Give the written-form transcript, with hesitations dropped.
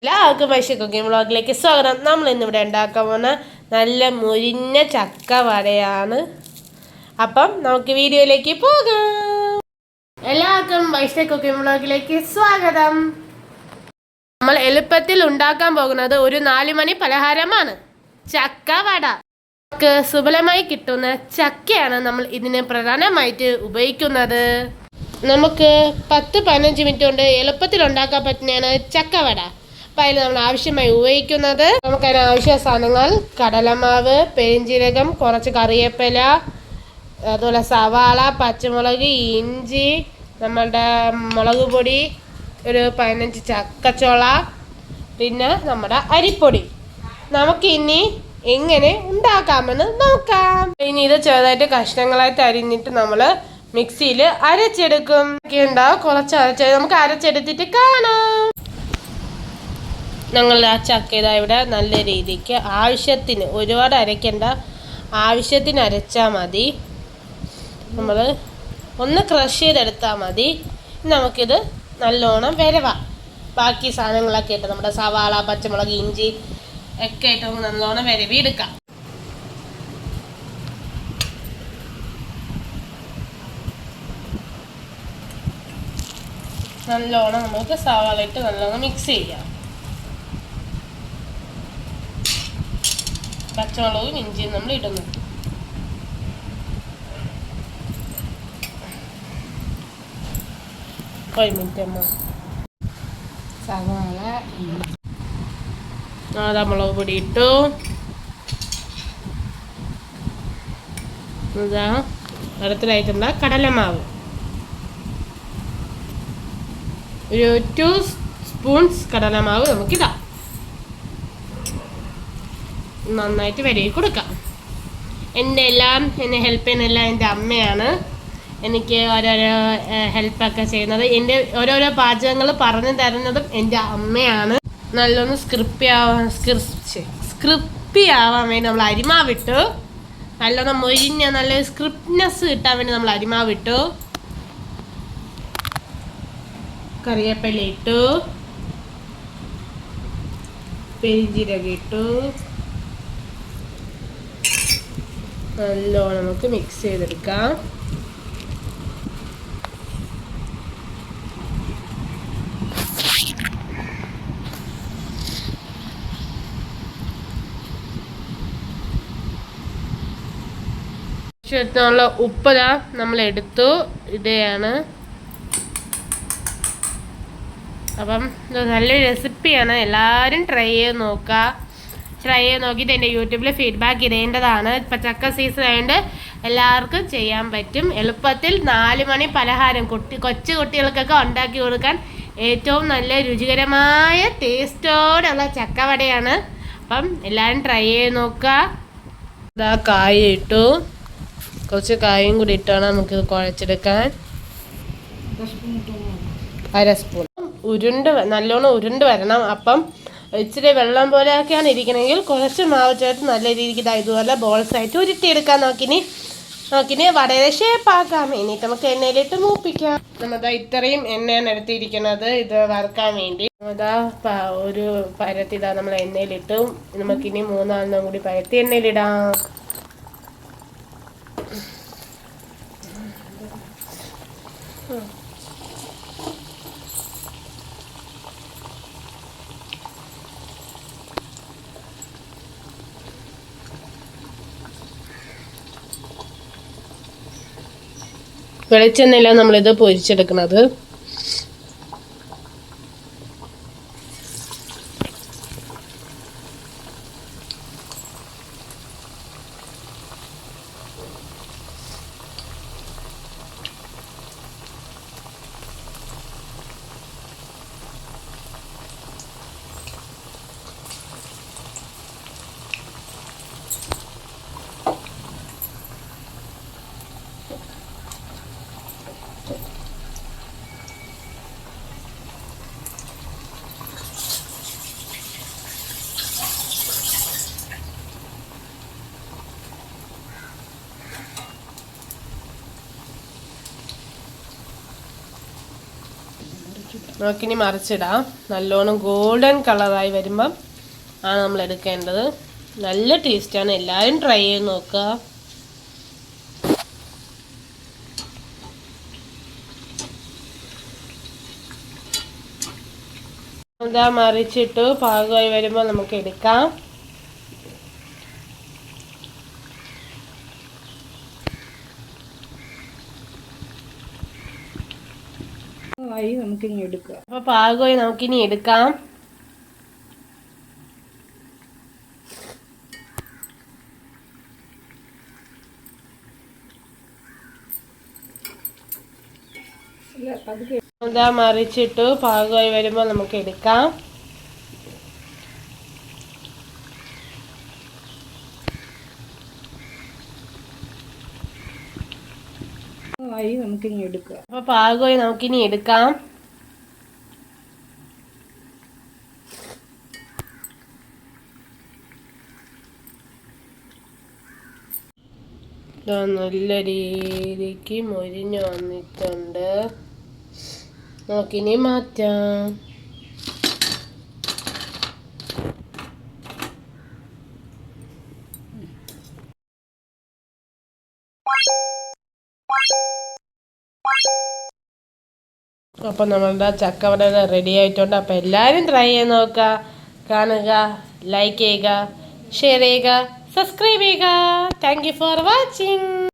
എല്ലാവർക്കും വൈശ കുക്കിംഗ് വ്ളോഗിലേക്ക് സ്വാഗതം. നമ്മൾ ഇന്നിവിടെ ഉണ്ടാക്കാൻ പോകുന്ന നല്ല മുരിഞ്ഞ ചക്ക വടയാണ്. അപ്പം നമുക്ക് വീഡിയോയിലേക്ക് പോകാം. എല്ലാവർക്കും വൈശ കുക്കിംഗ് വ്ളോഗിലേക്ക് സ്വാഗതം. നമ്മൾ എളുപ്പത്തിൽ ഉണ്ടാക്കാൻ പോകുന്നത് ഒരു 4 മണി പലഹാരമാണ്, ചക്ക വട. നമുക്ക് സുലഭമായി കിട്ടുന്ന ചക്കയാണ് നമ്മൾ ഇതിന് പ്രധാനമായിട്ട് ഉപയോഗിക്കുന്നത്. നമുക്ക് 10-15 മിനിറ്റ് കൊണ്ട് എളുപ്പത്തിൽ ഉണ്ടാക്കാൻ പറ്റുന്നതാണ് ചക്ക വട. അപ്പോൾ അതിൽ നമ്മൾ ആവശ്യമായി ഉപയോഗിക്കുന്നത്, നമുക്കതിന് ആവശ്യ സാധനങ്ങൾ: കടലമാവ്, പെരിഞ്ജീരകം, കുറച്ച് കറിവേപ്പില, അതുപോലെ സവാള, പച്ചമുളക്, ഇഞ്ചി, നമ്മളുടെ മുളക് പൊടി, ഒരു 15 ചക്കച്ചോള, പിന്നെ നമ്മുടെ അരിപ്പൊടി. നമുക്കിനി എങ്ങനെ ഉണ്ടാക്കാമെന്ന് നോക്കാം. ഇനി ഇത് ചെറുതായിട്ട് കഷ്ണങ്ങളായിട്ട് അരിഞ്ഞിട്ട് നമ്മൾ മിക്സിയിൽ അരച്ചെടുക്കും. കുറച്ച് നമുക്ക് അരച്ചെടുത്തിട്ട് കാണാം. ഞങ്ങൾ ആ ചക്ക ഇതാ ഇവിടെ നല്ല രീതിക്ക് ആവശ്യത്തിന്, ഒരുപാട് അരയ്ക്കേണ്ട, ആവശ്യത്തിന് അരച്ചാൽ മതി. നമ്മൾ ഒന്ന് ക്രഷ് ചെയ്തെടുത്താൽ മതി. നമുക്കിത് നല്ലോണം വരവാം. ബാക്കി സാധനങ്ങളൊക്കെ ഇട്ട് നമ്മുടെ സവാള, പച്ചമുളക്, ഇഞ്ചി ഒക്കെ ഇട്ട് നമുക്ക് നല്ലോണം വരവി എടുക്കാം. നല്ലോണം നമുക്ക് സവാള ഇട്ട് നല്ലോണം മിക്സ് ചെയ്യാം. പച്ചമുളകും ഇഞ്ചിയും നമ്മൾ ഇടുന്നു. ഒരു മിനിറ്റ് അമ്മ. സവാള, മുളക് പൊടി ഇട്ടു. ഇതാ അടുത്തതായിട്ടുള്ള കടലമാവ്, ഒരു 2 സ്പൂൺസ് കടലമാവ് നമുക്കിടാം. നന്നായിട്ട് വരയി കൊടുക്കാം. എന്നെ ഹെൽപ്പ് ചെയ്യുന്നതെല്ലാം എൻ്റെ അമ്മയാണ്. എനിക്ക് ഓരോരോ ഹെൽപ്പൊക്കെ ചെയ്യുന്നത്, എൻ്റെ ഓരോരോ പാചകങ്ങൾ പറഞ്ഞു തരുന്നതും എൻ്റെ അമ്മയാണ്. നല്ലൊന്ന് സ്ക്രിപ്പി ആവാൻ വേണ്ടി നമ്മൾ അരിമാവിട്ടു. നല്ലോണം മൊരിഞ്ഞ നല്ല സ്ക്രിപ്നെസ് കിട്ടാൻ വേണ്ടി നമ്മൾ അരിമാവിട്ടു. കറിവേപ്പില ഇട്ടു, പെരിഞ്ജീരകം ഇട്ടു. നല്ലോണം നമുക്ക് മിക്സ് ചെയ്തെടുക്കാം. ആവശ്യത്തിനുള്ള ഉപ്പ് നമ്മൾ എടുത്തു, ഇതാണ്. അപ്പം ഇത് നല്ലൊരു റെസിപ്പിയാണ്, എല്ലാവരും ട്രൈ ചെയ്ത് നോക്കുക. ട്രൈ ചെയ്ത് നോക്കിയിട്ട് എൻ്റെ യൂട്യൂബിൽ ഫീഡ്ബാക്ക് ഇടേണ്ടതാണ്. ഇപ്പം ചക്ക സീസൺ ആയതുകൊണ്ട് എല്ലാവർക്കും ചെയ്യാൻ പറ്റും. എളുപ്പത്തിൽ 4 മണി പലഹാരം കൊച്ചു കുട്ടികൾക്കൊക്കെ ഉണ്ടാക്കി കൊടുക്കാൻ ഏറ്റവും നല്ല രുചികരമായ ടേസ്റ്റോടുള്ള ചക്കവടയാണ്. അപ്പം എല്ലാവരും ട്രൈ ചെയ്ത് നോക്കുക. ഇതാ കായ ഇട്ടു, കുറച്ച് കായും കൂടി ഇട്ടാണ് നമുക്കിത് കുഴച്ചെടുക്കാൻ. 1/2 സ്പൂൺ നല്ലോണം ഉരുണ്ട് വരണം. അപ്പം ഇച്ചിരി വെള്ളം പോലെയൊക്കെയാണ് ഇരിക്കണമെങ്കിൽ കുറച്ച് മാവ് ചേർത്ത് നല്ല രീതിക്ക് ഇതുപോലെ ബോൾസ് ആയിട്ട് ഉരുട്ടിയെടുക്കാം. നോക്കിനി വടയുടെ ഷേപ്പാക്കാം. എന്നിട്ട് നമുക്ക് എണ്ണയിലിട്ട് മൂപ്പിക്കാം. നമ്മളിതാ ഇത്രയും എണ്ണയാണ് എടുത്തിരിക്കുന്നത് ഇത് വറുക്കാൻ വേണ്ടി. അതാ ഒരു പരത്തി നമ്മൾ എണ്ണയിലിട്ടു. നമുക്കിനി 3 കൂടി പരത്തി എണ്ണയിലിടാം. വെളിച്ചെണ്ണയിലാണ് നമ്മളിത് പൊരിച്ചെടുക്കുന്നത്. നമുക്കിനി മറിച്ചിടാം. നല്ലോണം ഗോൾഡൻ കളറായി വരുമ്പം ആണ് നമ്മൾ എടുക്കേണ്ടത്. നല്ല ടേസ്റ്റാണ്, എല്ലാവരും ട്രൈ ചെയ്ത് നോക്കുക. ഇതാ മറിച്ചിട്ടു പാകമായി വരുമ്പോൾ നമുക്ക് എടുക്കാം. നമുക്കിനി എടുക്കാം. അപ്പോൾ പാകമായി നമുക്കിനി എടുക്കാം. ഇതാ മറിച്ചിട്ടു പാകമായി വരുമ്പോൾ നമുക്ക് എടുക്കാം. നമുക്കിനി എടുക്കാം. അപ്പോൾ പാകമായി നമുക്കിനി എടുക്കാം. നല്ല രീതിക്ക് മൊരിഞ്ഞ് വന്നിട്ടുണ്ട്. നമുക്കിനി മാറ്റാം. അപ്പം നമ്മളുടെ ചക്കവട റെഡി ആയിട്ടുണ്ട്. അപ്പം എല്ലാവരും ട്രൈ ചെയ്ത് നോക്കുക, കാണുക, ലൈക്ക് ചെയ്യുക, ഷെയർ ചെയ്യുക, സബ്സ്ക്രൈബ് ചെയ്യുക. Thank you for watching.